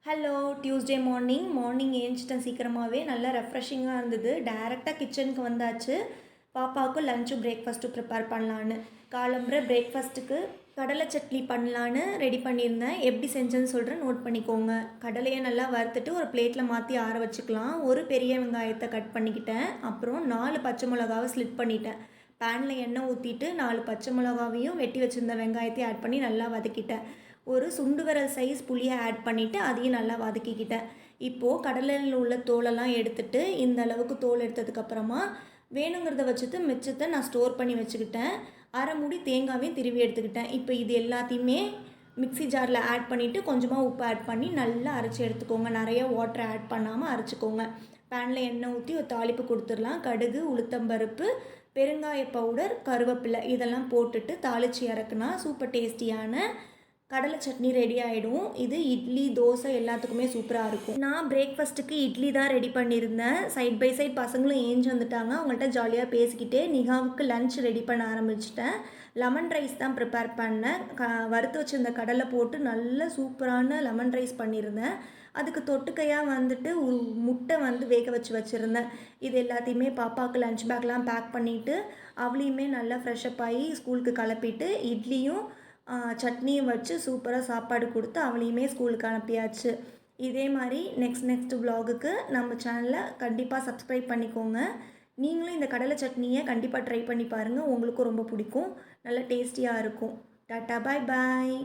Hello Tuesday morning ஏஞ்சிட்டேன் சீக்கிரமாகவே நல்லா ரெஃப்ரெஷிங்காக இருந்தது. டைரெக்டாக கிச்சனுக்கு வந்தாச்சு. பாப்பாவுக்கு லஞ்சு பிரேக்ஃபாஸ்ட்டு ப்ரிப்பேர் பண்ணலான்னு. காலம்பரை பிரேக்ஃபாஸ்ட்டுக்கு கடலை சட்னி பண்ணலான்னு ரெடி பண்ணியிருந்தேன். எப்படி செஞ்சேன்னு சொல்கிறேன், நோட் பண்ணிக்கோங்க. கடலையை நல்லா வறுத்துட்டு ஒரு பிளேட்டில் மாற்றி ஆற வச்சுக்கலாம். ஒரு பெரிய வெங்காயத்தை கட் பண்ணிக்கிட்டேன். அப்புறம் 4 பச்சை மிளகாவை ஸ்லிட் பண்ணிட்டேன். பேனில் எண்ணெய் ஊற்றிட்டு 4 பச்சை மிளகாவையும் வெட்டி வச்சுருந்த வெங்காயத்தையும் ஆட் பண்ணி நல்லா வதக்கிட்டேன். ஒரு சுண்டு விரல் சைஸ் புளியை ஆட் பண்ணிவிட்டு அதையும் நல்லா வதக்கிக்கிட்டேன். இப்போது கடலையில் உள்ள தோலெல்லாம் எடுத்துகிட்டு இந்த அளவுக்கு தோல் எடுத்ததுக்கப்புறமா வேணுங்கிறத வச்சுட்டு மிச்சத்தை நான் ஸ்டோர் பண்ணி வச்சுக்கிட்டேன். அரை மூடி தேங்காவையும் திருவி எடுத்துக்கிட்டேன். இப்போ இது எல்லாத்தையுமே மிக்ஸி ஜாரில் ஆட் பண்ணிவிட்டு கொஞ்சமாக உப்பு ஆட் பண்ணி நல்லா அரைச்சி எடுத்துக்கோங்க. நிறைய வாட்டர் ஆட் பண்ணாமல் அரைச்சிக்கோங்க. பேனில் எண்ணெய் ஊற்றி ஒரு தாளிப்பு கொடுத்துடலாம். கடுகு, உளுத்தம்பருப்பு, பெருங்காய பவுடர், கருவேப்பிலை இதெல்லாம் போட்டுட்டு தாளித்து இறக்குனா சூப்பர் டேஸ்டியான கடலை சட்னி ரெடி ஆகிடும். இது இட்லி, தோசை எல்லாத்துக்குமே சூப்பராக இருக்கும். நான் பிரேக்ஃபாஸ்ட்டுக்கு இட்லி தான் ரெடி பண்ணியிருந்தேன். சைட் பை சைட் பசங்களும் ஏஞ்சி வந்துட்டாங்க. அவங்கள்ட்ட ஜாலியாக பேசிக்கிட்டே நிகாவுக்கு லன்ச் ரெடி பண்ண ஆரம்பிச்சிட்டேன். லெமன் ரைஸ் தான் ப்ரிப்பேர் பண்ணேன். வறுத்து வச்சுருந்த கடலை போட்டு நல்ல சூப்பரான லெமன் ரைஸ் பண்ணியிருந்தேன். அதுக்கு தொட்டுக்கையாக வந்துட்டு ஒரு முட்டை வேக வச்சுருந்தேன். இது எல்லாத்தையுமே பாப்பாவுக்கு லன்ச் பேக்லாம் பேக் பண்ணிவிட்டு அவளையுமே நல்லா ஃப்ரெஷ்அப் ஆகி ஸ்கூலுக்கு கிளப்பிட்டு இட்லியும் சட்னியும் வச்சு சூப்பராக சாப்பாடு கொடுத்து அவளையுமே ஸ்கூலுக்கு அனுப்பியாச்சு. இதே மாதிரி நெக்ஸ்ட் விலாகுக்கு நம்ம சேனலை கண்டிப்பாக சப்ஸ்கிரைப் பண்ணிக்கோங்க. நீங்களும் இந்த கடலை சட்னியை கண்டிப்பாக ட்ரை பண்ணி பாருங்கள். உங்களுக்கும் ரொம்ப பிடிக்கும். நல்லா டேஸ்டியாக இருக்கும். டாட்டா, பாய் பாய்.